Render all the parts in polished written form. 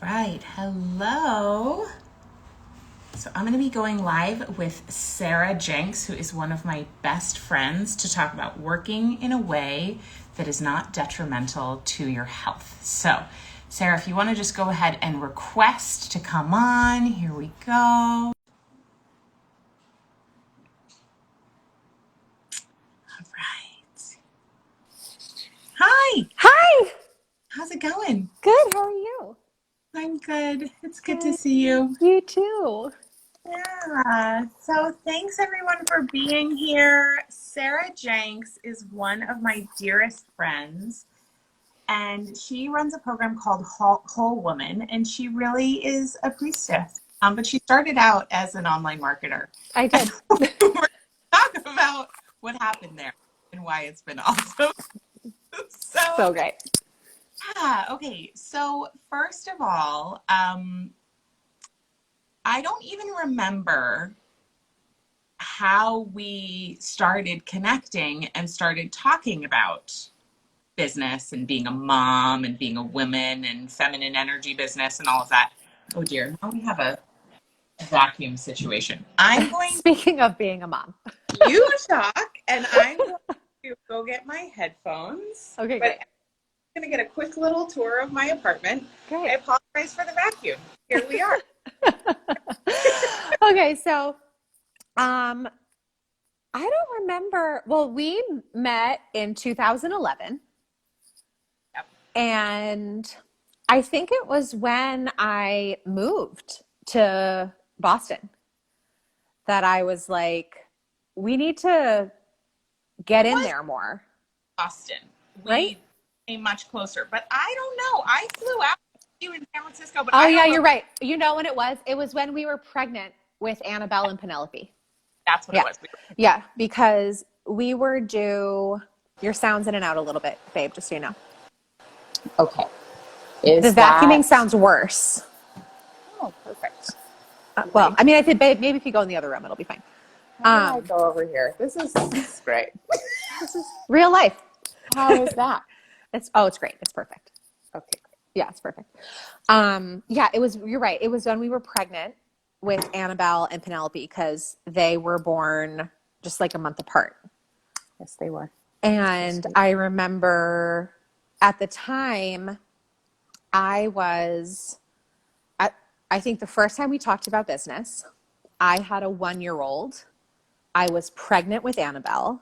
right. Hello. So I'm going to be going live with Sarah Jenks, who is one of my best friends, to talk about working in a way that is not detrimental to your health. So, Sarah, if you want to just go ahead and request to come on, here we go. All right. Hi. Hi. How's it going? Good. How are you? I'm good. It's good to Good. see you. You too. Yeah. So thanks everyone for being here. Sarah Jenks is one of my dearest friends, and she runs a program called Whole Woman, and she really is a priestess. But she started out as an online marketer. I did. We're going to talk about what happened there and why it's been awesome. So great. Yeah. Okay. So first of all, I don't even remember how we started connecting and started talking about business and being a mom and being a woman and feminine energy business and all of that. Oh dear, now we have a vacuum situation. I'm going Speaking of being a mom. to you talk and I'm going to go get my headphones. Okay, but great. I'm going to get a quick little tour of my apartment. Great. I apologize for the vacuum. Here we are. Okay, so I don't remember. Well, we met in 2011. Yep. And I think it was when I moved to Boston that I was like, we need to get in there more. Boston. We Right? came much closer, but I don't know. I flew out to you in San Francisco, but Oh, I yeah, don't know. you're right. You know when it was? It was when we were pregnant with Annabelle and Penelope. That's what Yeah. it was. Yeah, because we were due. Your sound's in and out a little bit, babe, just so you know. Okay. The vacuuming sounds worse. Oh, perfect. Well, I mean, I said, babe, maybe if you go in the other room, it'll be fine. How do I go over here? This is great. This is real life. How is that? It's great. It's perfect. Okay, great. Yeah, it's perfect. Yeah, it was, you're right. It was when we were pregnant with Annabelle and Penelope because they were born just like a month apart. Yes, they were. And I remember at the time I think the first time we talked about business, I had a 1-year-old. I was pregnant with Annabelle.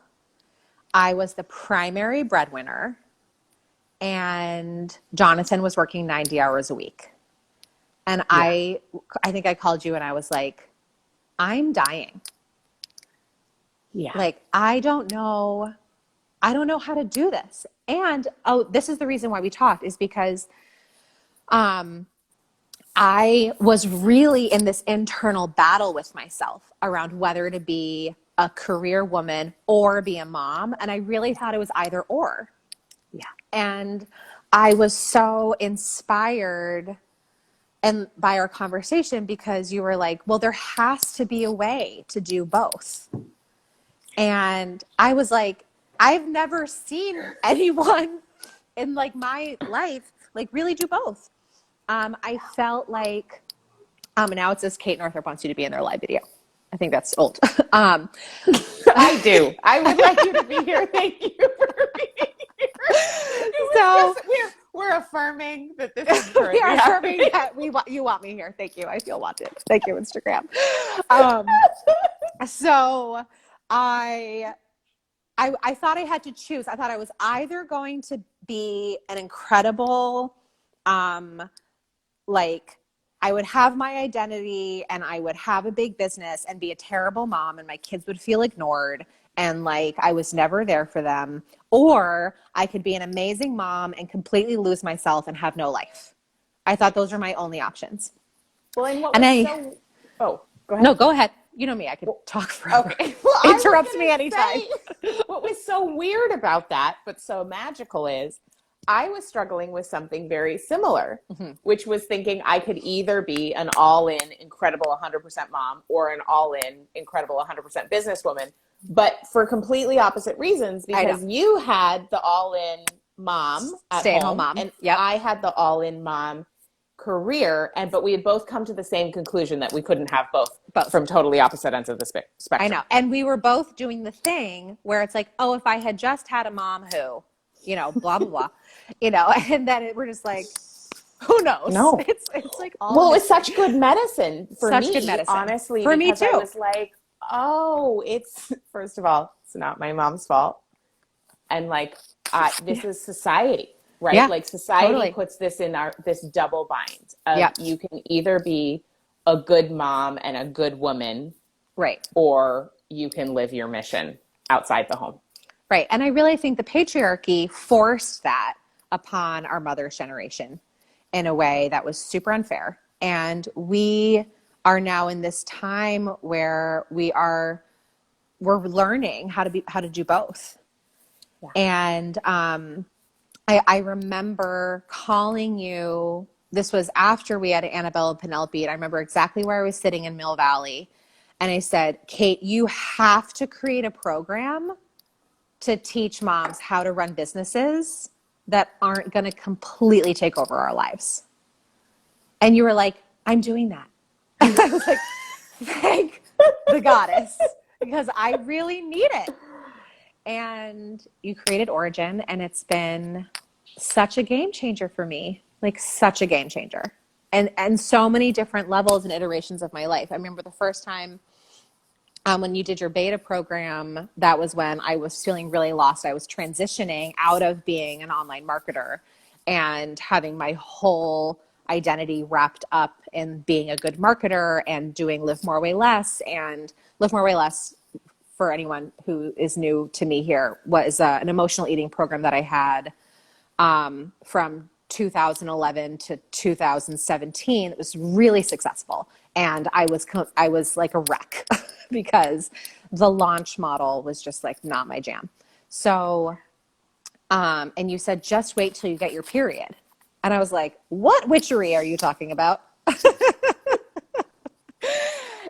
I was the primary breadwinner. And Jonathan was working 90 hours a week. And I think I called you and I was like, I'm dying. Yeah. Like, I don't know how to do this. And, this is the reason why we talked is because, I was really in this internal battle with myself around whether to be a career woman or be a mom. And I really thought it was either or. Yeah. And I was so inspired and by our conversation because you were like, well, there has to be a way to do both. And I was like, I've never seen anyone in like my life like really do both. I felt like, now it says Kate Northrup wants you to be in their live video. I think that's old. I do. I would like you to be here. Thank you for being here. So we're affirming that this is currently we are affirming happening. that you want me here. Thank you. I feel wanted. Thank you, Instagram. So I thought I had to choose. I thought I was either going to be an incredible, like I would have my identity and I would have a big business and be a terrible mom and my kids would feel ignored and like I was never there for them. Or I could be an amazing mom and completely lose myself and have no life. I thought those were my only options. Well, and what And was I, Oh, go ahead. no, go ahead. You know me, I could talk forever. Okay. Well, I was Interrupts gonna me anytime. say, what was so weird about that, but so magical is I was struggling with something very similar, which was thinking I could either be an all-in incredible 100% mom or an all-in incredible 100% businesswoman, but for completely opposite reasons because you had the all-in mom at Stay-at-home home mom. and Yep. I had the all-in mom career, but we had both come to the same conclusion that we couldn't have both. Both. From totally opposite ends of the spectrum. I know. And we were both doing the thing where it's like, oh, if I had just had a mom who, blah, blah, blah, and then we're just like, who knows? No. It's like all Well, it's such good medicine for me. Good medicine. Honestly, for me because too. I was like, oh, first of all, it's not my mom's fault. And like, this is society, right? Yeah, like society totally. puts this in this double bind of Yep. you can either be a good mom and a good woman, right, or you can live your mission outside the home. Right. And I really think the patriarchy forced that upon our mother's generation in a way that was super unfair. And we are now in this time where we're learning how to do both. Yeah. And I remember calling you. This was after we had Annabelle and Penelope, and I remember exactly where I was sitting in Mill Valley. And I said, Kate, you have to create a program to teach moms how to run businesses that aren't going to completely take over our lives. And you were like, I'm doing that. And I was like, thank the goddess, because I really need it. And you created Origin, and it's been such a game changer for me, like such a game changer. And so many different levels and iterations of my life. I remember the first time when you did your beta program, that was when I was feeling really lost. I was transitioning out of being an online marketer and having my whole identity wrapped up in being a good marketer and doing Live More, Way Less. And Live More, Way Less, for anyone who is new to me here, was an emotional eating program that I had from 2011 to 2017. It was really successful. And I was like a wreck because the launch model was just like not my jam. So, and you said, just wait till you get your period. And I was like, what witchery are you talking about?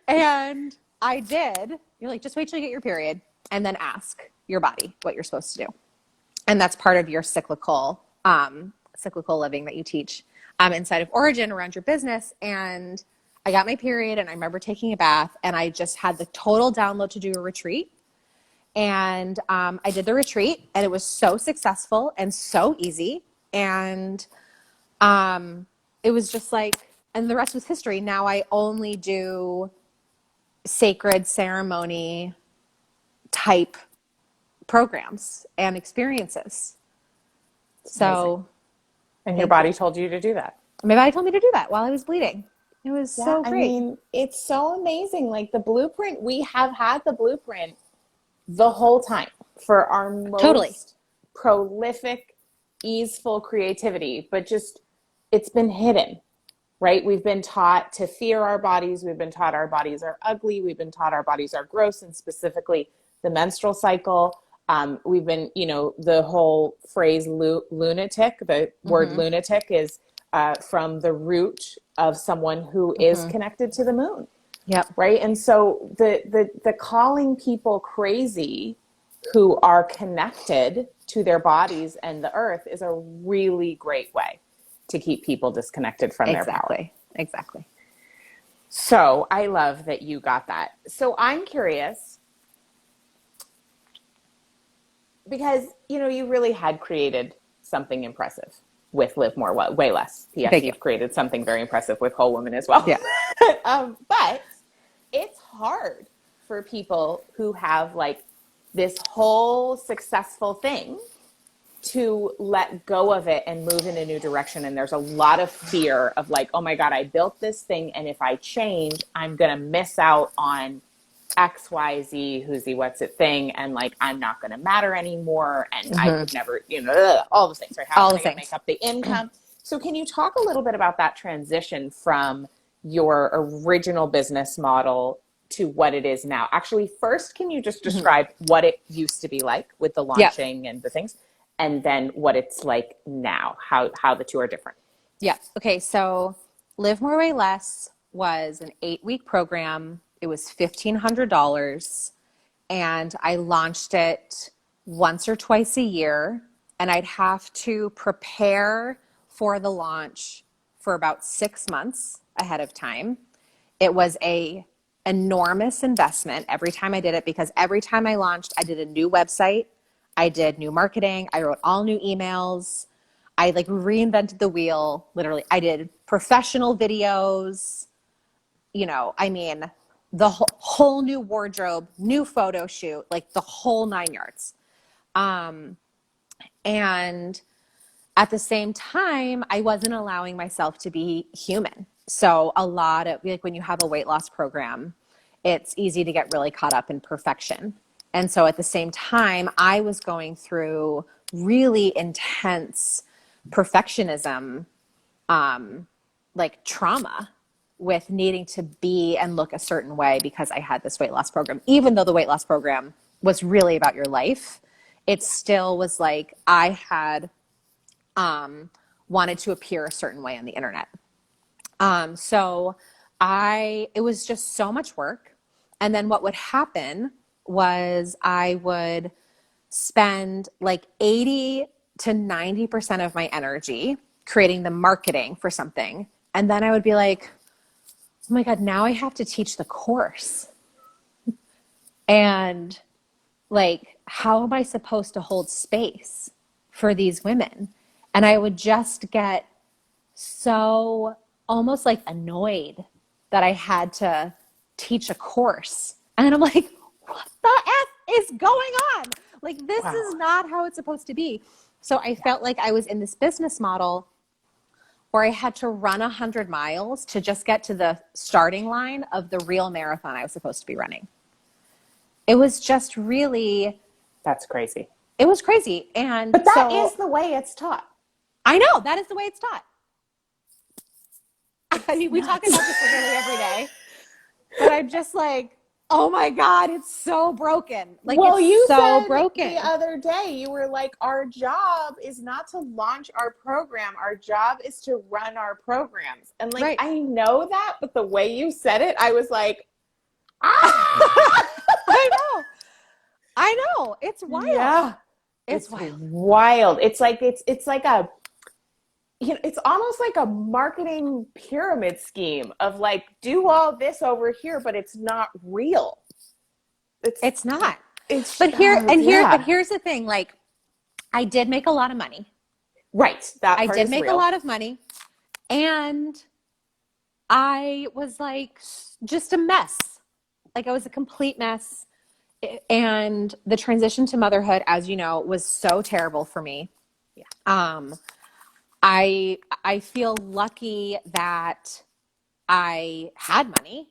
And I did. You're like, just wait till you get your period and then ask your body what you're supposed to do. And that's part of your cyclical living that you teach inside of Origin around your business. And I got my period, and I remember taking a bath, and I just had the total download to do a retreat. And I did the retreat, and it was so successful and so easy. And it was just like, and the rest was history. Now I only do sacred ceremony type programs and experiences. So, and your body told you to do that. My body told me to do that while I was bleeding. It was so great. I mean, it's so amazing. Like the blueprint, we have had the blueprint the whole time for our most prolific, easeful creativity, but just it's been hidden, right? We've been taught to fear our bodies. We've been taught our bodies are ugly. We've been taught our bodies are gross, and specifically the menstrual cycle. We've been, the whole phrase lunatic, the word lunatic is from the root of someone who is connected to the moon. Yep. Right. And so the calling people crazy who are connected to their bodies and the earth is a really great way to keep people disconnected from their power. Exactly. So I love that you got that. So I'm curious, because, you really had created something impressive with Live More, Way Less. Yes, you've created something very impressive with Whole Woman as well. Yeah. But it's hard for people who have like this whole successful thing to let go of it and move in a new direction. And there's a lot of fear of like, oh my God, I built this thing, and if I change, I'm going to miss out on X, Y, Z, who's what's it thing. And like, I'm not going to matter anymore. And I could never, all those things, right? How am I going to make up the income? So can you talk a little bit about that transition from your original business model to what it is now? Actually, first, can you just describe what it used to be like with the launching and the things, and then what it's like now, how the two are different? Yeah. Okay. So Live More, Way Less was an 8-week program. It was $1,500, and I launched it once or twice a year, and I'd have to prepare for the launch for about 6 months ahead of time. It was a enormous investment every time I did it, because every time I launched, I did a new website. I did new marketing. I wrote all new emails. I like reinvented the wheel. Literally, I did professional videos. I mean, the whole new wardrobe, new photo shoot, like the whole 9 yards. And at the same time, I wasn't allowing myself to be human. So a lot of, like, when you have a weight loss program, it's easy to get really caught up in perfection. And so at the same time, I was going through really intense perfectionism, like trauma, with needing to be and look a certain way because I had this weight loss program. Even though the weight loss program was really about your life, it still was like I had wanted to appear a certain way on the internet. So it was just so much work. And then what would happen was I would spend like 80 to 90% of my energy creating the marketing for something. And then I would be like, oh my God, now I have to teach the course. And like, how am I supposed to hold space for these women? And I would just get so almost like annoyed that I had to teach a course. And I'm like, what the F is going on? Like, this is not how it's supposed to be. So I felt like I was in this business model where I had to run 100 miles to just get to the starting line of the real marathon I was supposed to be running. It was just really... That's crazy. It was crazy. But that is the way it's taught. I know. That is the way it's taught. I mean, we talk about this literally every day. But I'm just like, oh my God, it's so broken. Like, well, it's you so said broken. The other day, you were like, our job is not to launch our program. Our job is to run our programs. And like, Right. I know that, but the way you said it, I was like, ah! I know. It's wild. Yeah. It's wild. Wild. It's like a, it's almost like a marketing pyramid scheme of like, do all this over here, but it's not real. It's not. But here's the thing. Like, I did make a lot of money. Right. That I part did is make real. a lot of money. And I was like just a mess. Like, I was a complete mess. And the transition to motherhood, as you know, was so terrible for me. Yeah. I feel lucky that I had money,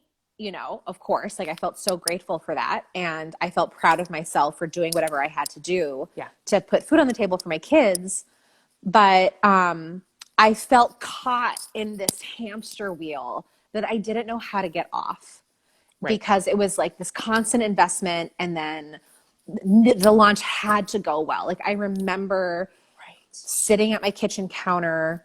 of course. Like, I felt so grateful for that. And I felt proud of myself for doing whatever I had to do to put food on the table for my kids. But I felt caught in this hamster wheel that I didn't know how to get off. Right. Because it was like this constant investment, and then the launch had to go well. Like, I remember sitting at my kitchen counter.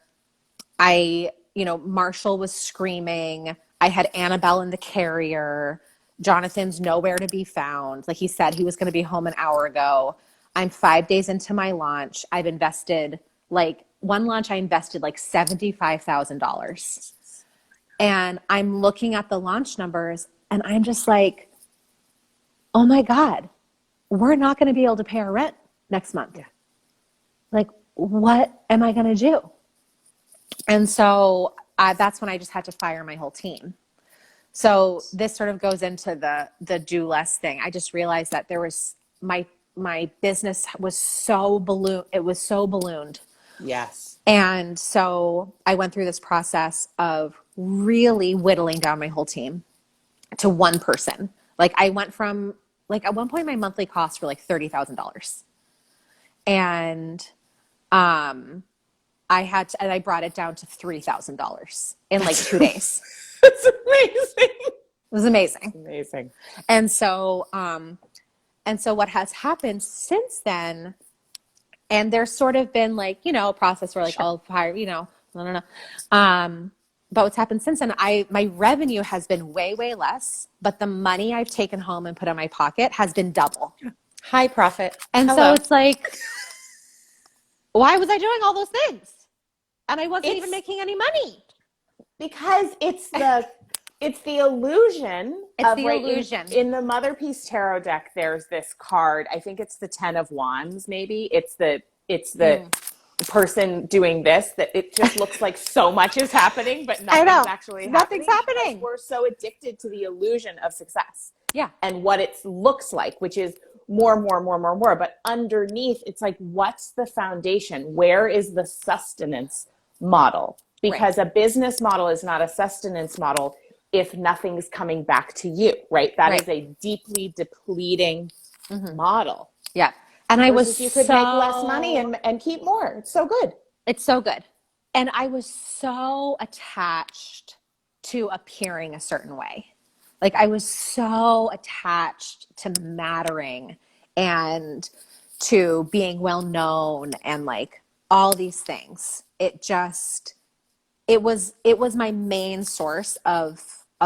Marshall was screaming. I had Annabelle in the carrier. Jonathan's nowhere to be found. Like, he said he was going to be home an hour ago. I'm 5 days into my launch. I've invested one launch, I invested like $75,000. And I'm looking at the launch numbers, and I'm just like, oh my God, we're not going to be able to pay our rent next month. Yeah. Like, what am I going to do? And so that's when I just had to fire my whole team. So this sort of goes into the do less thing. I just realized that there was my business was so ballooned. Yes. And so I went through this process of really whittling down my whole team to one person. Like, I went from, like, at one point my monthly costs were like $30,000. And I brought it down to $3,000 in like 2 days. It's amazing. It was amazing. Amazing. And so what has happened since then, and there's sort of been like, a process where like, I'll fire, no. But what's happened since then, my revenue has been way, way less, but the money I've taken home and put in my pocket has been double. High profit. And so it's like, why was I doing all those things? And I wasn't even making any money. Because it's the illusion It's of the illusion. In the Mother Peace Tarot deck, there's this card. I think it's the 10 of Wands, maybe. It's the person doing this, that it just looks like so much is happening, but nothing's actually Nothing's happening. happening. We're so addicted to the illusion of success. Yeah. And what it looks like, which is more. But underneath, it's like, what's the foundation? Where is the sustenance model? Because a business model is not a sustenance model if nothing's coming back to you, right? That is a deeply depleting model. Yeah. And I was you could make less money and keep more. It's so good. It's so good. And I was so attached to appearing a certain way. Like I was so attached to mattering and to being well known and like all these things. It was my main source of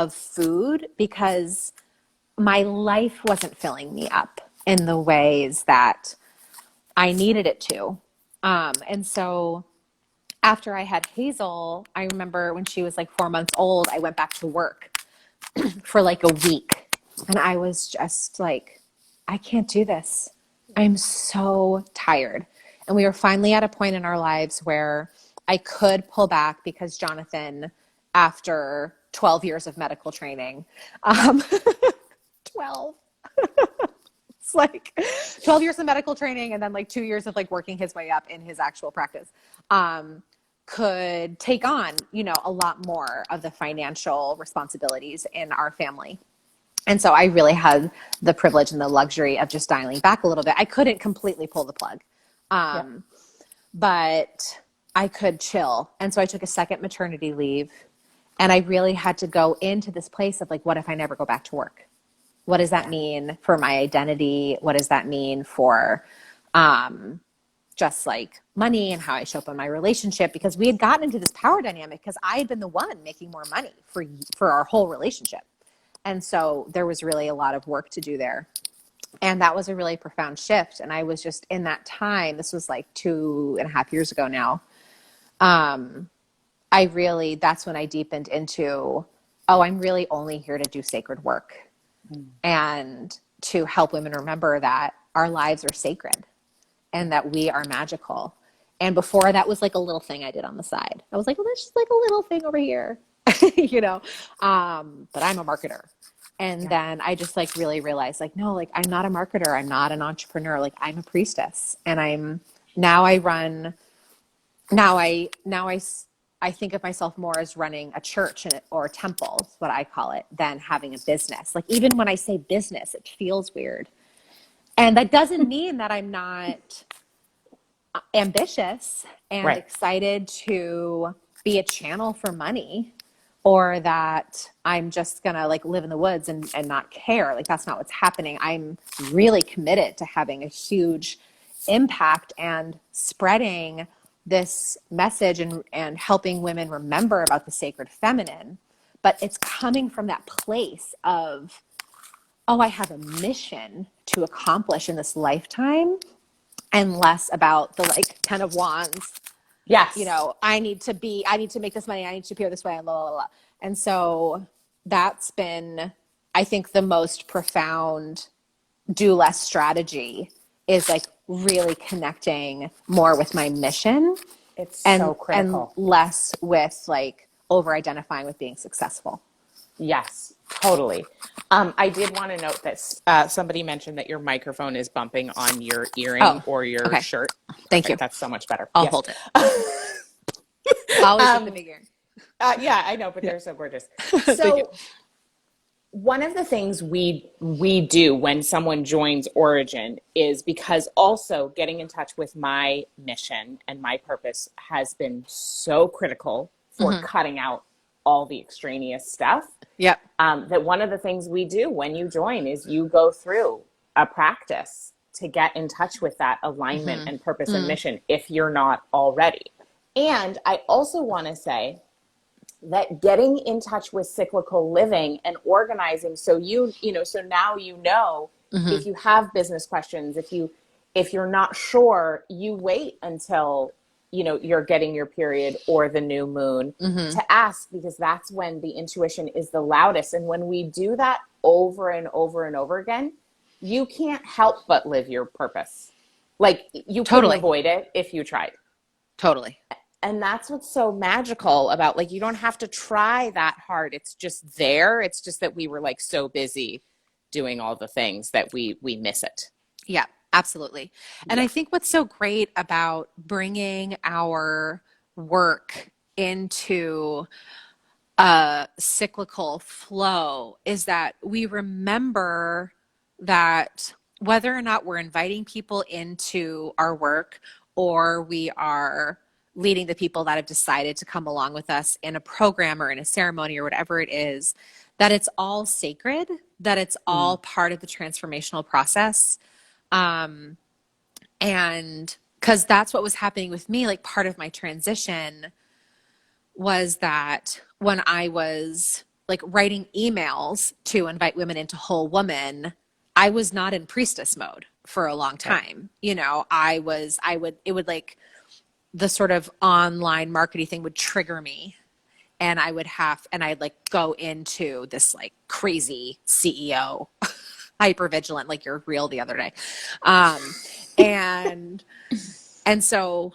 food because my life wasn't filling me up in the ways that I needed it to. And so after I had Hazel, I remember when she was like 4 months old, I went back to work for like a week. And I was just like, I can't do this. I'm so tired. And we were finally at a point in our lives where I could pull back because Jonathan, after 12 years of medical training, 12. It's like 12 years of medical training and then like 2 years of like working his way up in his actual practice, could take on, a lot more of the financial responsibilities in our family. And so I really had the privilege and the luxury of just dialing back a little bit. I couldn't completely pull the plug, but I could chill. And so I took a second maternity leave and I really had to go into this place of like, what if I never go back to work? What does that mean for my identity? What does that mean for just like money and how I show up in my relationship? Because we had gotten into this power dynamic because I had been the one making more money for our whole relationship. And so there was really a lot of work to do there. And that was a really profound shift. And I was just in that time, this was like 2.5 years ago now. That's when I deepened into, I'm really only here to do sacred work and to help women remember that our lives are sacred and that we are magical. And before that was like a little thing I did on the side. I was like, well, that's just like a little thing over here, but I'm a marketer. And then I just like really realized like, no, like I'm not a marketer. I'm not an entrepreneur. Like I'm a priestess and I think of myself more as running a church or a temple, is what I call it, than having a business. Like even when I say business, it feels weird. And that doesn't mean that I'm not ambitious and excited to be a channel for money, or that I'm just going to like live in the woods and not care. Like that's not what's happening. I'm really committed to having a huge impact and spreading this message and helping women remember about the sacred feminine. But it's coming from that place of, I have a mission to accomplish in this lifetime, and less about the like 10 of Wands. Yes. I need to make this money. I need to appear this way. Blah, blah, blah. And so that's been, I think, the most profound do less strategy is like really connecting more with my mission. It's so critical. And less with like over identifying with being successful. Yes, totally. I did want to note that somebody mentioned that your microphone is bumping on your earring or your shirt. Thank you. That's so much better. I'll hold it. Always with the big earring. Yeah, I know, but they're so gorgeous. So one of the things we do when someone joins Origin is, because also getting in touch with my mission and my purpose has been so critical for cutting out all the extraneous stuff. Yep. That one of the things we do when you join is you go through a practice to get in touch with that alignment and purpose and mission if you're not already. And I also want to say that getting in touch with cyclical living and organizing, so so now if you have business questions, if you're not sure, you wait until you're getting your period or the new moon, to ask, because that's when the intuition is the loudest. And when we do that over and over and over again, you can't help but live your purpose. Like, you couldn't avoid it if you tried. Totally. And that's what's so magical about, like, you don't have to try that hard. It's just there. It's just that we were like so busy doing all the things that we miss it. Yeah, absolutely. And I think what's so great about bringing our work into a cyclical flow is that we remember that whether or not we're inviting people into our work, or we are leading the people that have decided to come along with us in a program or in a ceremony or whatever it is, that it's all sacred, that it's all part of the transformational process. And because that's what was happening with me, like part of my transition was that when I was like writing emails to invite women into Whole Woman, I was not in priestess mode for a long time. You know, it would like the sort of online marketing thing would trigger me, and I'd like go into this like crazy CEO hyper vigilant, like you're real the other day. And so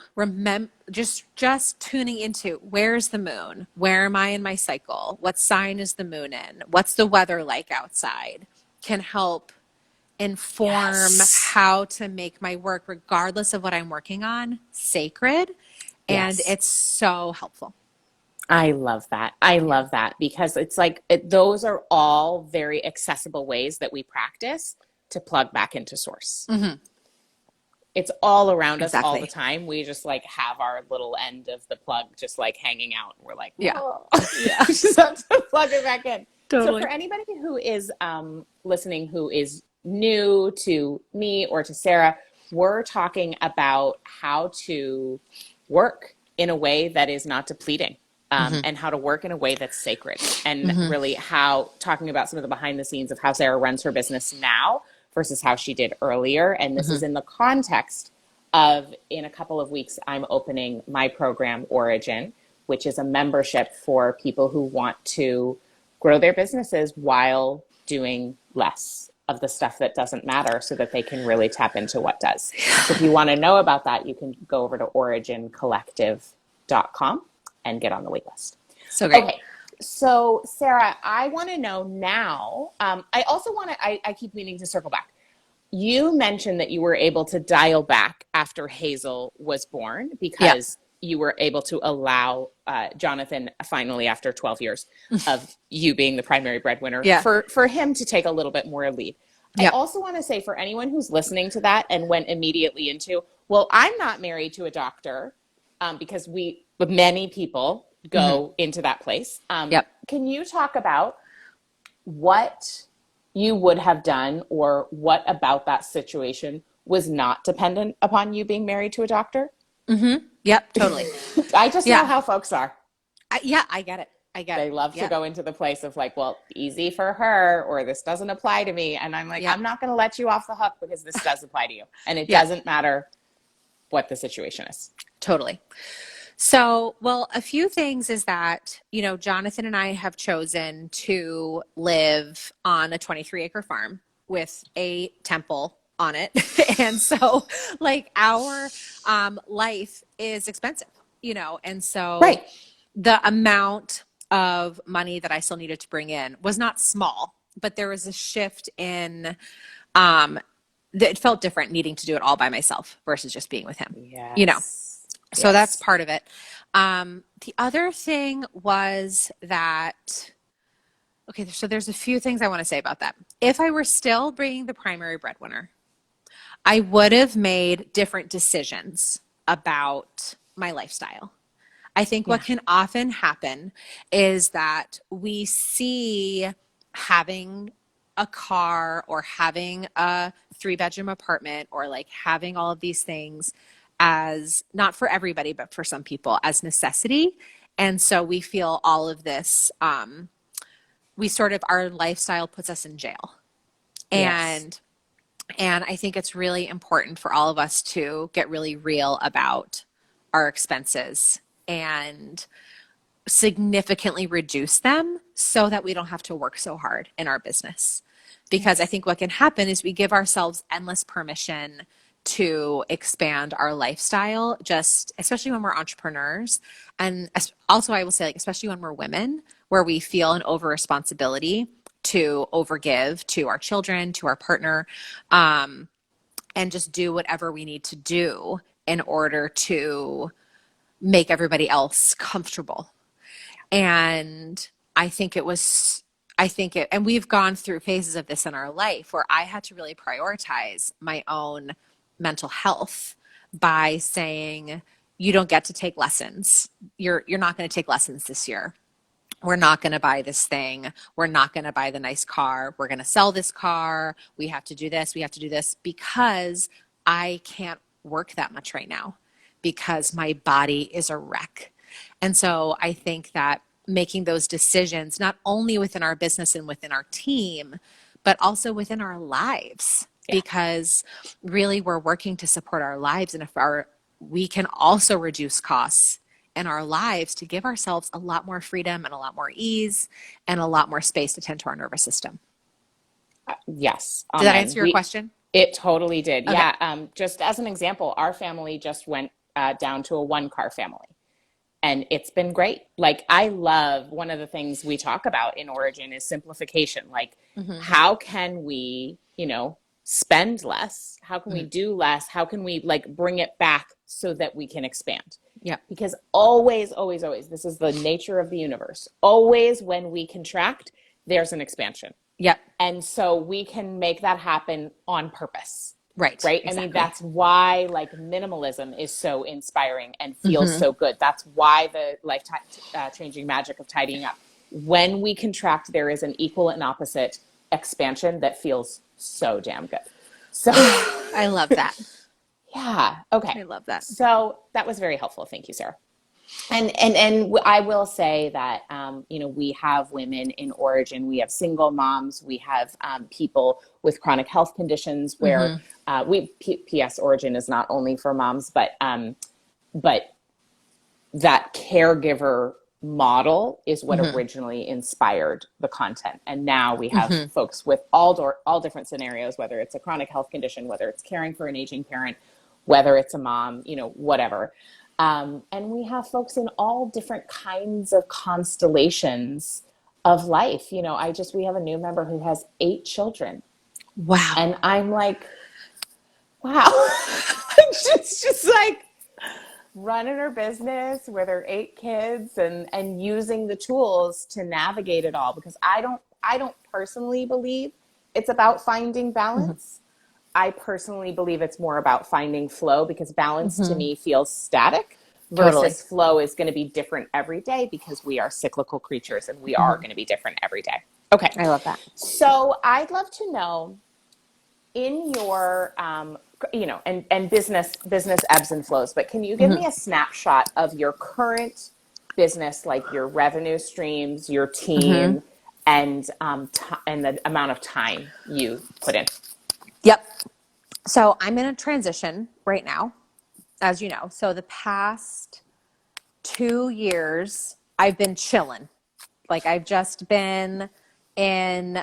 just tuning into, where's the moon? Where am I in my cycle? What sign is the moon in? What's the weather like outside? Can help inform how to make my work, regardless of what I'm working on, sacred. And it's so helpful. I love that. I love that, because it's like those are all very accessible ways that we practice to plug back into source. It's all around us all the time. We just like have our little end of the plug just like hanging out. We're like, just have to plug it back in. Totally. So for anybody who is listening, who is new to me or to Sarah, we're talking about how to work in a way that is not depleting. And how to work in a way that's sacred, and really talking about some of the behind the scenes of how Sarah runs her business now versus how she did earlier. And this is in the context of, in a couple of weeks, I'm opening my program, Origin, which is a membership for people who want to grow their businesses while doing less of the stuff that doesn't matter, so that they can really tap into what does. So if you want to know about that, you can go over to origincollective.com and get on the wait list. So great. Okay. So Sarah, I want to know now, I also want to, I keep meaning to circle back. You mentioned that you were able to dial back after Hazel was born, because you were able to allow Jonathan, finally, after 12 years of you being the primary breadwinner, for him to take a little bit more lead. I also want to say, for anyone who's listening to that and went immediately into, well, I'm not married to a doctor, because many people go into that place. Can you talk about what you would have done, or what about that situation was not dependent upon you being married to a doctor? Yep, totally. I just know how folks are. I get it. They love to go into the place of like, well, easy for her, or this doesn't apply to me. And I'm like, I'm not going to let you off the hook, because this does apply to you. And it doesn't matter what the situation is. Totally. So, well, a few things is that, you know, Jonathan and I have chosen to live on a 23-acre farm with a temple on it. And so, like, our life is expensive, you know, and so the amount of money that I still needed to bring in was not small, but there was a shift in it felt different needing to do it all by myself versus just being with him, you know. So that's part of it. The other thing was that, okay, so there's a few things I want to say about that. If I were still being the primary breadwinner, I would have made different decisions about my lifestyle. I think what can often happen is that we see having a car or having a 3-bedroom apartment or like having all of these things as, not for everybody, but for some people, as necessity. And so we feel all of this, our lifestyle puts us in jail. And I think it's really important for all of us to get really real about our expenses and significantly reduce them so that we don't have to work so hard in our business. Because I think what can happen is we give ourselves endless permission to expand our lifestyle, just especially when we're entrepreneurs. And also, I will say, like, especially when we're women, where we feel an over responsibility to overgive to our children, to our partner, and just do whatever we need to do in order to make everybody else comfortable. And and we've gone through phases of this in our life where I had to really prioritize my own mental health by saying, you don't get to take lessons. You're not going to take lessons this year. We're not going to buy this thing. We're not going to buy the nice car. We're going to sell this car. We have to do this. We have to do this because I can't work that much right now because my body is a wreck. And so I think that making those decisions, not only within our business and within our team, but also within our lives, because really we're working to support our lives. And if we can also reduce costs in our lives to give ourselves a lot more freedom and a lot more ease and a lot more space to tend to our nervous system. Yes. Did that answer your question? It totally did. Okay. Yeah. Just as an example, our family just went down to a 1-car family. And it's been great. Like, I love, one of the things we talk about in Origin is simplification. Like, how can we, spend less? How can we do less? How can we bring it back so that we can expand? Yeah. Because always, always, always, this is the nature of the universe. Always when we contract, there's an expansion. Yep. And so we can make that happen on purpose. Right. Exactly. I mean, that's why minimalism is so inspiring and feels so good. That's why the life-changing magic of tidying up. When we contract, there is an equal and opposite expansion that feels so damn good. So I love that. Yeah. Okay. I love that. So that was very helpful. Thank you, Sarah. And I will say that, we have women in Origin. We have single moms. We have people with chronic health conditions where PS Origin is not only for moms, but that caregiver model is what originally inspired the content. And now we have folks with all different scenarios, whether it's a chronic health condition, whether it's caring for an aging parent, whether it's a mom, whatever. And we have folks in all different kinds of constellations of life. We have a new member who has 8 children. Wow. And I'm like, wow. It's just like running her business with her 8 kids and using the tools to navigate it all. Because I don't personally believe it's about finding balance. I personally believe it's more about finding flow, because balance to me feels static versus flow is going to be different every day, because we are cyclical creatures and we are going to be different every day. Okay. I love that. So I'd love to know, in your, and business ebbs and flows, but can you give me a snapshot of your current business, like your revenue streams, your team, and the amount of time you put in? Yep. So I'm in a transition right now, as you know. So the past 2 years, I've been chilling. Like, I've just been in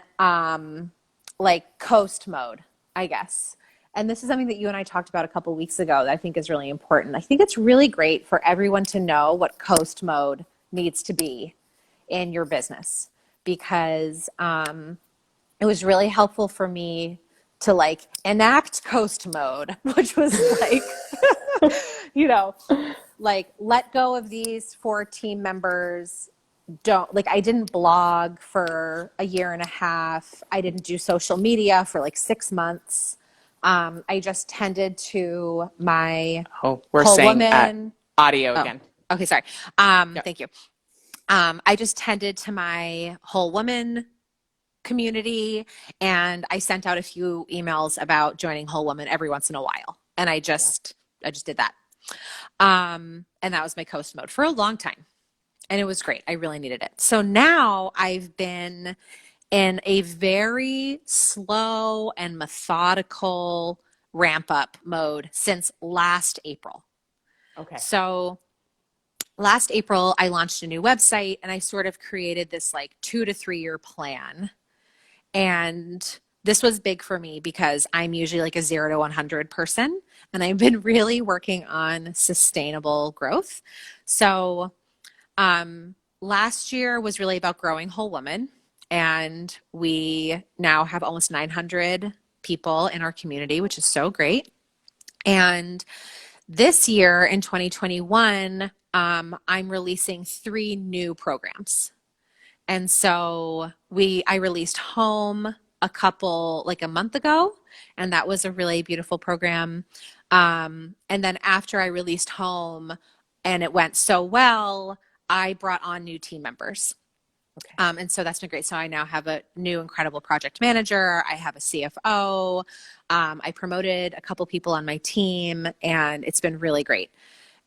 coast mode, I guess. And this is something that you and I talked about a couple of weeks ago that I think is really important. I think it's really great for everyone to know what coast mode needs to be in your business, because it was really helpful for me to enact coast mode, which was let go of these 4 team members. I didn't blog for a year and a half. I didn't do social media for 6 months. I just tended to my we're whole saying woman audio again. Okay, sorry. Thank you. I just tended to my whole woman community, and I sent out a few emails about joining Whole Woman every once in a while, and I just did that, and that was my coast mode for a long time, and it was great. I really needed it. So now I've been in a very slow and methodical ramp up mode since last April. Okay. So last April, I launched a new website and I sort of created this like 2 to 3 year plan. And this was big for me because I'm usually like a 0 to 100 person. And I've been really working on sustainable growth. So last year was really about growing whole woman. And we now have almost 900 people in our community, which is so great. And this year in 2021, I'm releasing 3 new programs. And so I released Home like a month ago, and that was a really beautiful program. And then after I released Home and it went so well, I brought on new team members. Okay. And so that's been great. So I now have a new incredible project manager. I have a CFO. I promoted a couple people on my team, and it's been really great.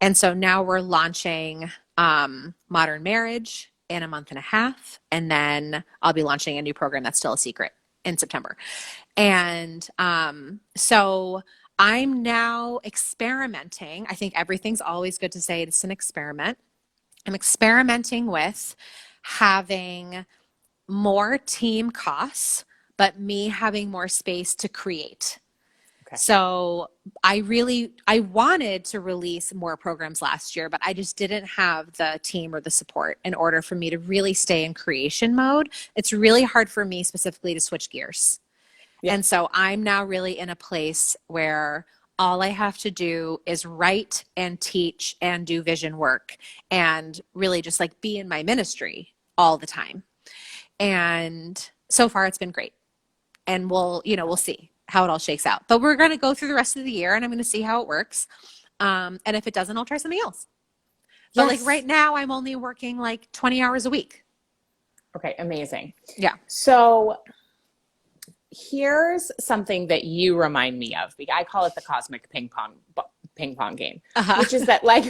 And so now we're launching Modern Marriage in a month and a half, and then I'll be launching a new program that's still a secret in September. And so I'm now experimenting. I think everything's always good to say it's an experiment. I'm experimenting with having more team costs, but me having more space to create. Okay. So I wanted to release more programs last year, but I just didn't have the team or the support in order for me to really stay in creation mode. It's really hard for me specifically to switch gears. Yeah. And so I'm now really in a place where all I have to do is write and teach and do vision work and really just like be in my ministry all the time. And so far it's been great. And we'll see how it all shakes out. But we're going to go through the rest of the year and I'm going to see how it works. And if it doesn't, I'll try something else. But like right now I'm only working like 20 hours a week. Okay. Amazing. Yeah. So here's something that you remind me of. I call it the cosmic ping pong game, which is that like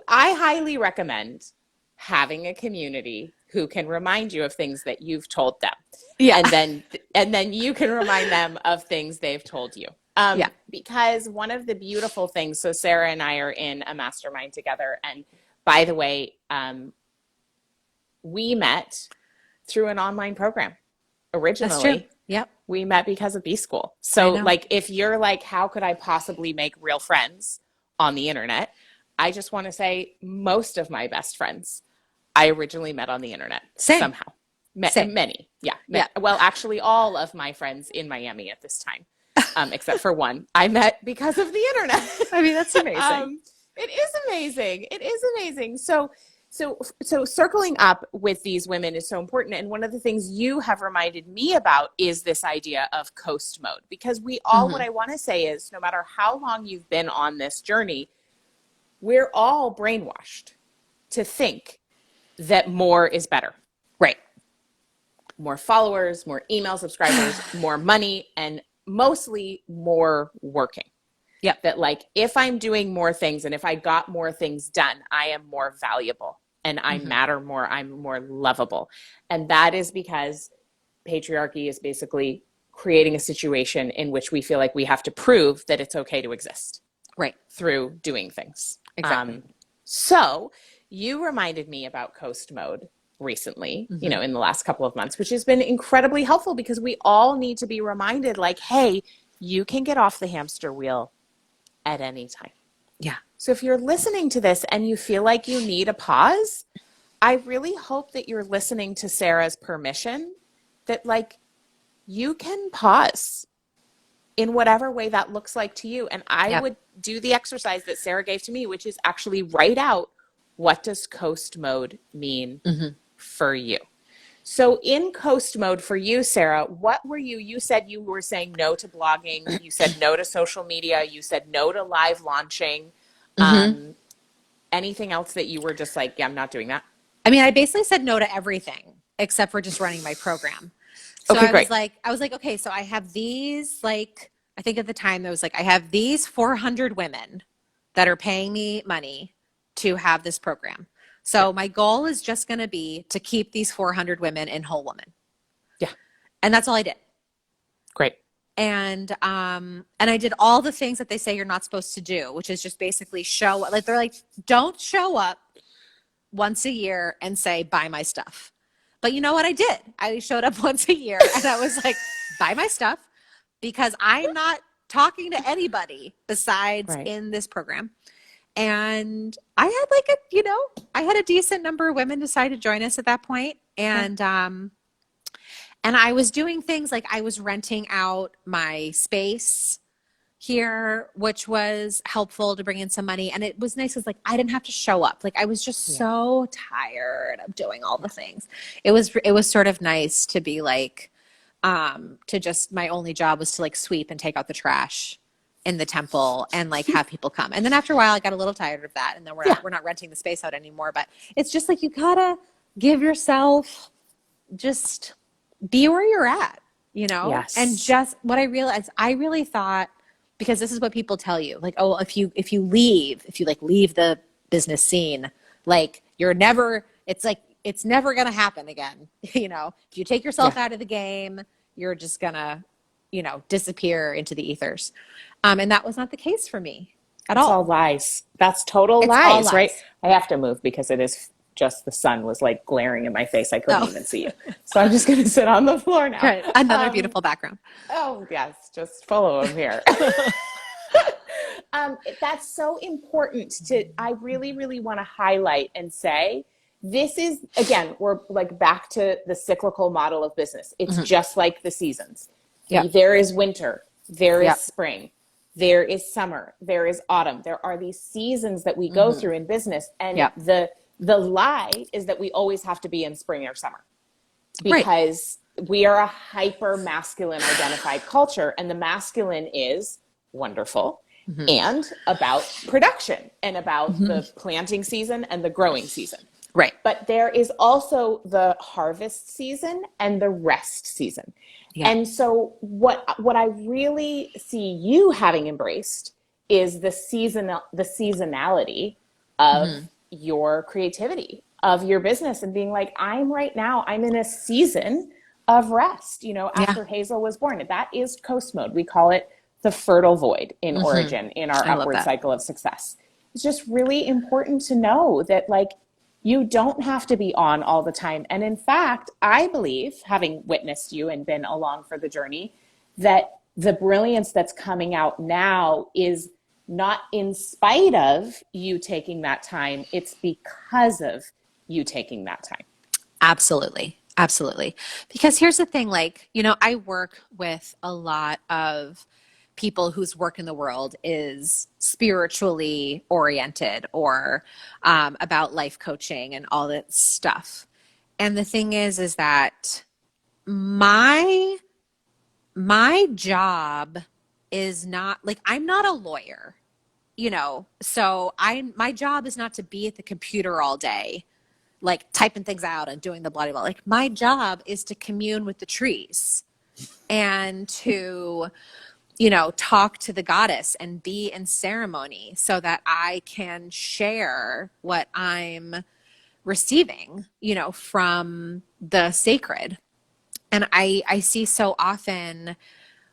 I highly recommend having a community who can remind you of things that you've told them. Yeah. And then you can remind them of things they've told you. Because one of the beautiful things, so Sarah and I are in a mastermind together. And by the way, we met through an online program. Originally, that's true. Yep. We met because of B-School. So like, if you're like, how could I possibly make real friends on the internet? I just want to say most of my best friends, I originally met on the internet. Same. Somehow. Same. Many. Yeah. Yeah. Well, actually all of my friends in Miami at this time, except for one, I met because of the internet. I mean, that's amazing. It is amazing. It is amazing. So circling up with these women is so important. And one of the things you have reminded me about is this idea of coast mode, because we all, what I want to say is no matter how long you've been on this journey, we're all brainwashed to think that more is better. Right. More followers, more email subscribers, more money, and mostly more working. Yeah. That like, if I'm doing more things and if I got more things done, I am more valuable and I matter more. I'm more lovable. And that is because patriarchy is basically creating a situation in which we feel like we have to prove that it's okay to exist. Right. Through doing things. Exactly. So you reminded me about coast mode recently, in the last couple of months, which has been incredibly helpful because we all need to be reminded like, hey, you can get off the hamster wheel at any time. Yeah. So if you're listening to this and you feel like you need a pause, I really hope that you're listening to Sarah's permission that like you can pause in whatever way that looks like to you. And I would do the exercise that Sarah gave to me, which is actually write out, what does coast mode mean for you? So in coast mode for you, Sarah, what were you said you were saying no to blogging. You said no to social media. You said no to live launching. Anything else that you were just like, yeah, I'm not doing that? I mean, I basically said no to everything except for just running my program. So Okay, I was like, okay, so I have these, like, I think at the time there was like, I have these 400 women that are paying me money to have this program. So my goal is just going to be to keep these 400 women in Whole Woman. Yeah. And that's all I did. Great. And I did all the things that they say you're not supposed to do, which is just basically show up. Like they're like, don't show up once a year and say, buy my stuff. But you know what I did? I showed up once a year and I was like, buy my stuff, because I'm not talking to anybody besides in this program. And I had like I had a decent number of women decide to join us at that point. And I was doing things like I was renting out my space here, which was helpful to bring in some money. And it was nice because like I didn't have to show up. Like I was just so tired of doing all the things. It was sort of nice to be like, to just, my only job was to like sweep and take out the trash in the temple and like have people come. And then after a while I got a little tired of that. And then we're not renting the space out anymore. But it's just like you gotta give yourself, just be where you're at, Yes. And just what I realized, I really thought, because this is what people tell you, like, oh, if you leave the business scene, like it's never going to happen again. If you take yourself out of the game, you're just going to, disappear into the ethers. And that was not the case for me at all. It's all lies. That's total lies, right? I have to move because it is just the sun was like glaring in my face. I couldn't even see you. So I'm just going to sit on the floor now. Right. Another beautiful background. Oh, yes. Just follow them here. That's so important I really, really want to highlight and say, this is, again, we're like back to the cyclical model of business. It's just like the seasons. Yep. There is winter, there is spring, there is summer, there is autumn. There are these seasons that we go through in business. And the lie is that we always have to be in spring or summer, because we are a hyper masculine identified culture, and the masculine is wonderful and about production and about the planting season and the growing season. Right. But there is also the harvest season and the rest season. Yeah. And so what I really see you having embraced is the seasonality of your creativity, of your business, and being like, I'm in a season of rest, after Hazel was born. That is coast mode. We call it the fertile void in origin in our upward cycle of success. It's just really important to know that like, you don't have to be on all the time. And in fact, I believe, having witnessed you and been along for the journey, that the brilliance that's coming out now is not in spite of you taking that time. It's because of you taking that time. Absolutely. Absolutely. Because here's the thing, like, I work with a lot of people whose work in the world is spiritually oriented or about life coaching and all that stuff. And the thing is that my job is not like, I'm not a lawyer, so my job is not to be at the computer all day, like typing things out and doing the blah, blah, blah. Like my job is to commune with the trees and to talk to the goddess and be in ceremony so that I can share what I'm receiving, from the sacred. And I see so often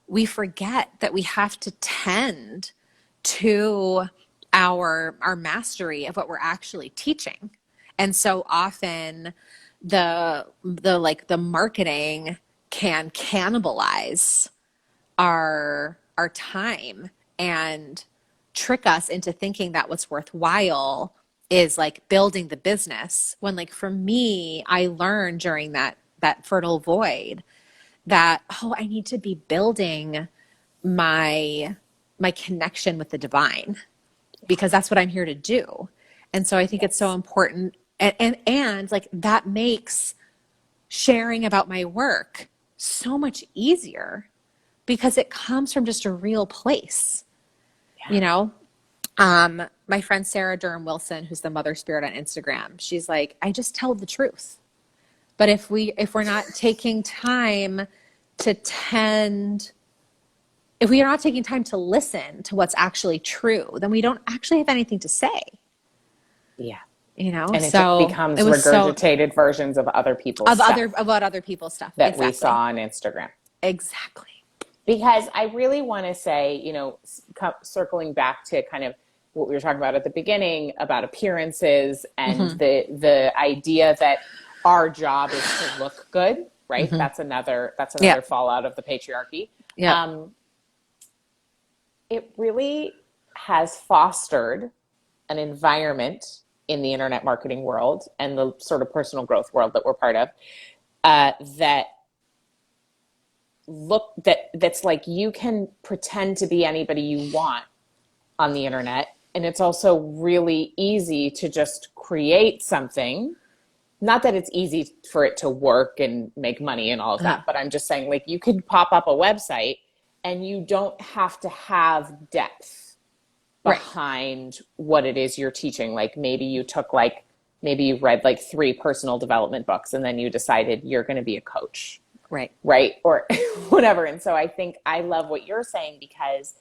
we forget that we have to tend to our mastery of what we're actually teaching. And so often the marketing can cannibalize our time and trick us into thinking that what's worthwhile is like building the business, when like for me, I learned during that fertile void that I need to be building my connection with the divine, because that's what I'm here to do. And so I think it's so important, and like that makes sharing about my work so much easier, because it comes from just a real place, my friend Sarah Durham Wilson, who's the mother spirit on Instagram, she's like, I just tell the truth. But if we're not taking time to tend, if we are not taking time to listen to what's actually true, then we don't actually have anything to say. Yeah. And it becomes regurgitated versions of other people's stuff. About other people's stuff. That we saw on Instagram. Exactly. Because I really want to say, circling back to kind of what we were talking about at the beginning about appearances and the idea that our job is to look good, right? That's another fallout of the patriarchy. Yeah. It really has fostered an environment in the internet marketing world and the sort of personal growth world that we're part of, that's like you can pretend to be anybody you want on the internet. And it's also really easy to just create something. Not that it's easy for it to work and make money and all of that, but I'm just saying, like, you could pop up a website and you don't have to have depth behind what it is you're teaching. Like maybe you read like 3 personal development books and then you decided you're going to be a coach. Right. Or whatever. And so I think I love what you're saying, because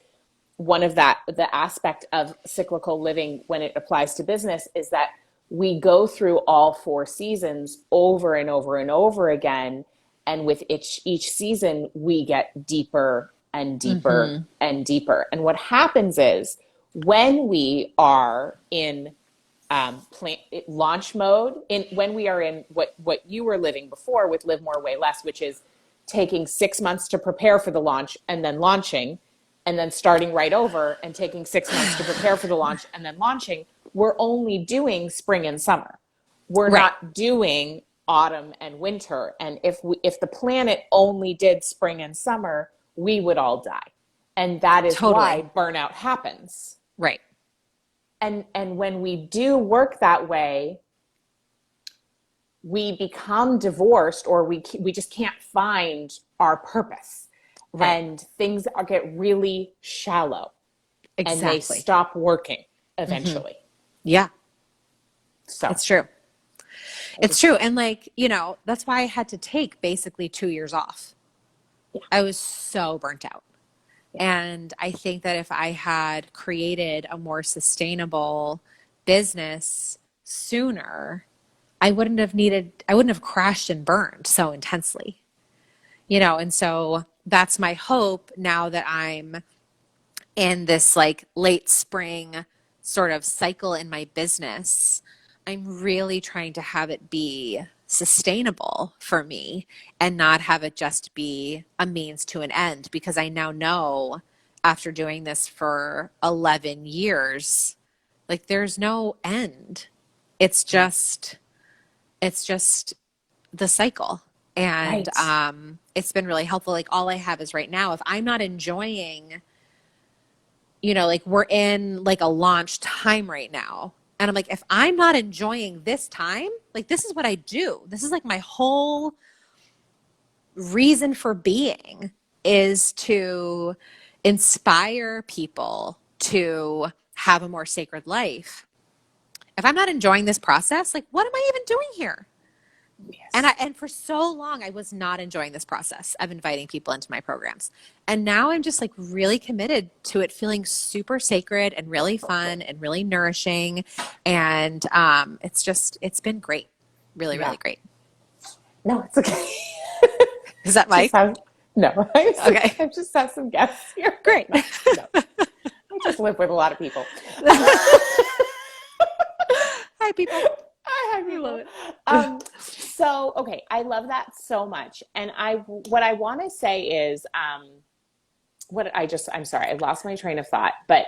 one of the aspect of cyclical living when it applies to business is that we go through all 4 seasons over and over and over again. And with each season, we get deeper and deeper and deeper. And what happens is when we are in launch mode, when we are in what you were living before with Live More, Way Less, which is taking 6 months to prepare for the launch and then launching, and then starting right over and taking 6 months to prepare for the launch and then launching, we're only doing spring and summer. We're not doing autumn and winter. And if the planet only did spring and summer, we would all die. And that is why burnout happens. Right. And when we do work that way, we become divorced, or we just can't find our purpose. And things get really shallow. And they stop working eventually. Yeah. So it's true. It's true. And like, that's why I had to take basically 2 years off. Yeah. I was so burnt out. And I think that if I had created a more sustainable business sooner, I wouldn't have crashed and burned so intensely, and so that's my hope now that I'm in this like late spring sort of cycle in my business. I'm really trying to have it be sustainable for me and not have it just be a means to an end, because I now know after doing this for 11 years, like there's no end. It's just the cycle. And it's been really helpful. Like all I have is right now, if I'm not enjoying, like we're in like a launch time right now. And I'm like, if I'm not enjoying this time, like this is what I do. This is like my whole reason for being, is to inspire people to have a more sacred life. If I'm not enjoying this process, like what am I even doing here? Yes. And for so long, I was not enjoying this process of inviting people into my programs. And now I'm just like really committed to it feeling super sacred and really fun and really nourishing. And it's been great. Really, really great. No, it's okay. Is that Mike? No. Okay. I just have some guests here. Great. No. I just live with a lot of people. Hi, people. I love it. So, okay, I love that so much. And what I want to say is, I'm sorry, I lost my train of thought, but,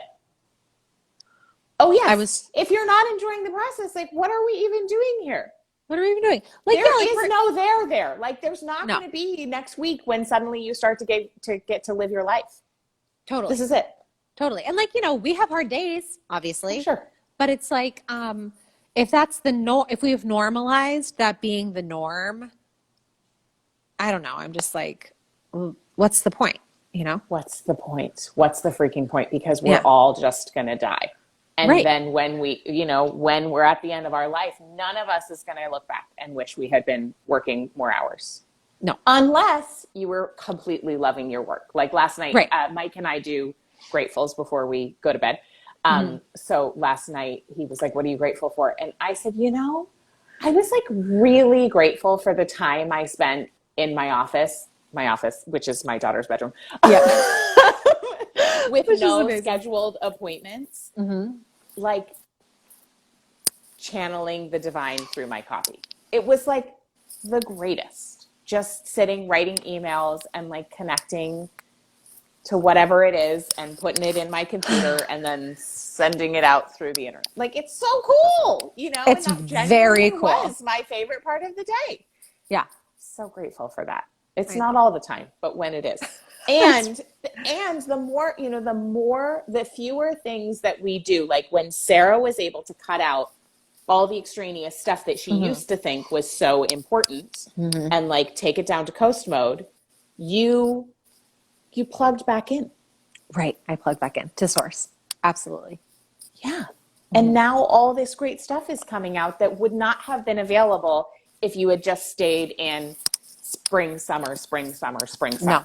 if you're not enjoying the process, like, what are we even doing here? What are we even doing? Like, there is no there. Like, there's not going to be next week when suddenly you start to get to live your life. Totally. This is it. Totally. And like, we have hard days, obviously. Sure. But it's like, if that's the norm, if we have normalized that being the norm, I don't know. I'm just like, what's the point? What's the point? What's the freaking point? Because we're all just going to die. And then when when we're at the end of our life, none of us is going to look back and wish we had been working more hours. No. Unless you were completely loving your work. Like last night, Mike and I do gratefuls before we go to bed. So last night he was like, what are you grateful for? And I said, I was like really grateful for the time I spent in my office my office, which is my daughter's bedroom. Yeah. With Which is no amazing. scheduled appointments, like channeling the divine through my copy. It was like the greatest. Just sitting, writing emails and like connecting to whatever it is and putting it in my computer and then sending it out through the internet. Like, it's so cool, you know? It's and that very genuinely cool. was my favorite part of the day. Yeah. So grateful for that. It's not all the time, but when it is. And the more, you know, the fewer things that we do, like when Sarah was able to cut out all the extraneous stuff that she used to think was so important and like take it down to coast mode, you plugged back in. Right. I plugged back in to source. Absolutely. Yeah. And now all this great stuff is coming out that would not have been available if you had just stayed in spring, summer. No.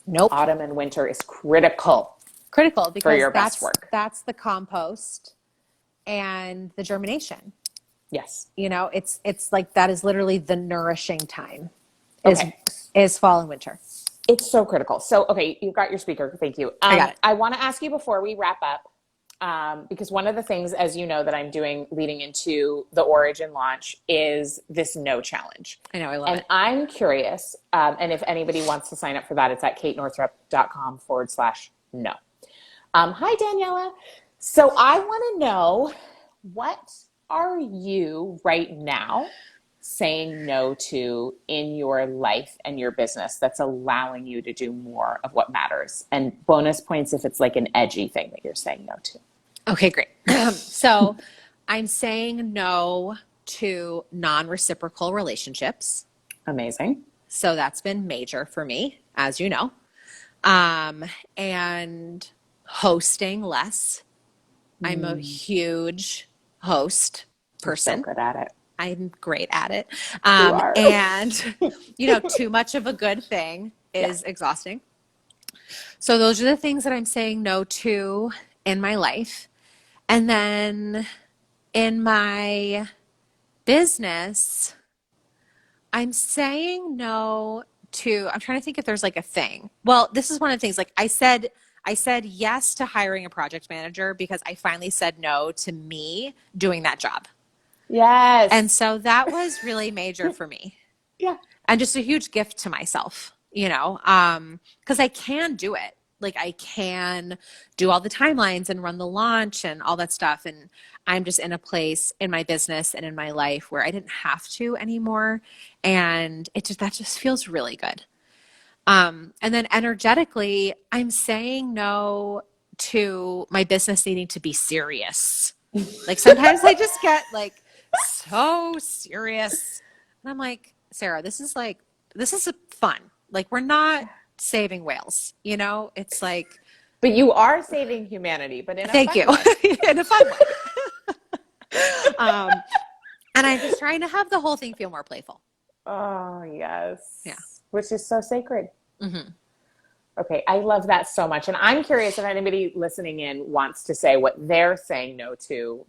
Nope. Autumn and winter is critical. Critical because for your best work. That's the compost and the germination. Yes. You know, it's like that is literally the nourishing time Okay. is fall and winter. It's so critical. So, okay, you got your speaker. Thank you. I got it. I want to ask you before we wrap up, because one of the things, as you know, that I'm doing leading into the Origin launch is this no challenge. I know, I love it. I'm curious, and if anybody wants to sign up for that, it's at katenorthrup.com/no. Hi, Daniela. So I want to know, what are you right now saying no to in your life and your business that's allowing you to do more of what matters? And bonus points if it's like an edgy thing that you're saying no to. Okay, great. So I'm saying no to non-reciprocal relationships. Amazing. So that's been major for me, as you know. And hosting less. I'm a huge host person. You're so good at it. I'm great at it. You are. And, you know, too much of a good thing is exhausting. So those are the things that I'm saying no to in my life. And then in my business, I'm saying no to, I'm trying to think if there's like a thing. Well, this is one of the things, like I said yes to hiring a project manager because I finally said no to me doing that job. Yes. And so that was really major for me. Yeah. And just a huge gift to myself, you know, because I can do it. Like I can do all the timelines and run the launch and all that stuff. And I'm just in a place in my business and in my life where I didn't have to anymore. And that just feels really good. And then energetically, I'm saying no to my business needing to be serious. Like sometimes I just get like so serious. And I'm like, Sarah, this is fun. Like we're not saving whales, you know? It's like, but you are saving humanity, but in a thank fun you. way. In a fun way. And I'm just trying to have the whole thing feel more playful. Oh, yes. Yeah. Which is so sacred. Okay, I love that so much. And I'm curious if anybody listening in wants to say what they're saying no to.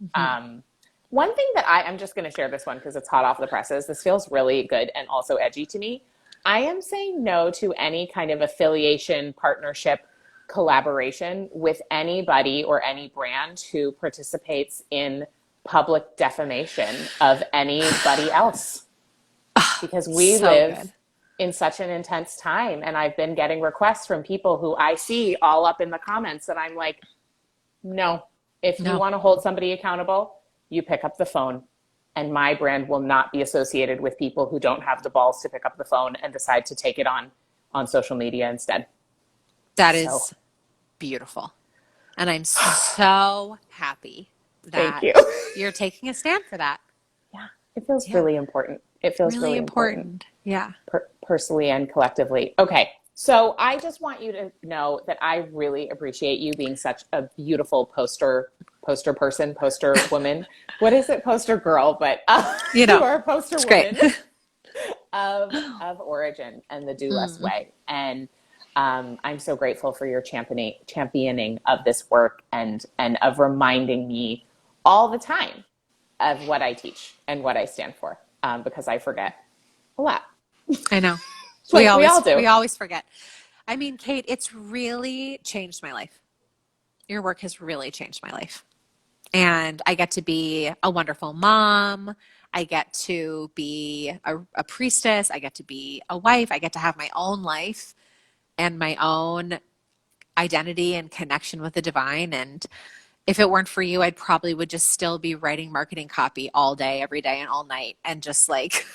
One thing that I'm just going to share this one because it's hot off the presses. This feels really good and also edgy to me. I am saying no to any kind of affiliation, partnership, collaboration with anybody or any brand who participates in public defamation of anybody else. Because we live in such an intense time. And I've been getting requests from people who I see all up in the comments and I'm like, no, if you want to hold somebody accountable, you pick up the phone. And my brand will not be associated with people who don't have the balls to pick up the phone and decide to take it on social media instead. That is beautiful. And I'm so happy that you're taking a stand for that. Yeah, it feels really important. It feels really important. Yeah. Personally and collectively. Okay. So I just want you to know that I really appreciate you being such a beautiful poster person, poster woman. What is it? Poster girl, but you are a poster woman of Origin and the Do Less way. And I'm so grateful for your championing of this work and of reminding me all the time of what I teach and what I stand for, because I forget a lot. I know. Like we all do. We always forget. I mean, Kate, it's really changed my life. Your work has really changed my life. And I get to be a wonderful mom. I get to be a priestess. I get to be a wife. I get to have my own life and my own identity and connection with the divine. And if it weren't for you, I'd probably would just still be writing marketing copy all day, every day, and all night, and just like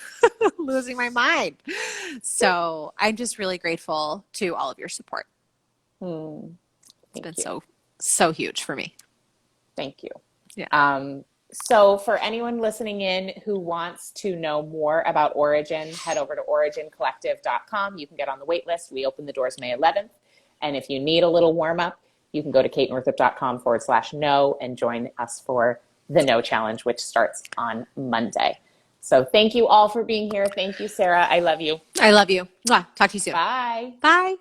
losing my mind. So I'm just really grateful to all of your support. It's been so huge for me. Thank you. Yeah. So for anyone listening in who wants to know more about Origin, head over to origincollective.com. You can get on the wait list. We open the doors May 11th. And if you need a little warm up, you can go to katenorthrup.com/no and join us for the No Challenge, which starts on Monday. So thank you all for being here. Thank you, Sarah. I love you. I love you. Talk to you soon. Bye. Bye.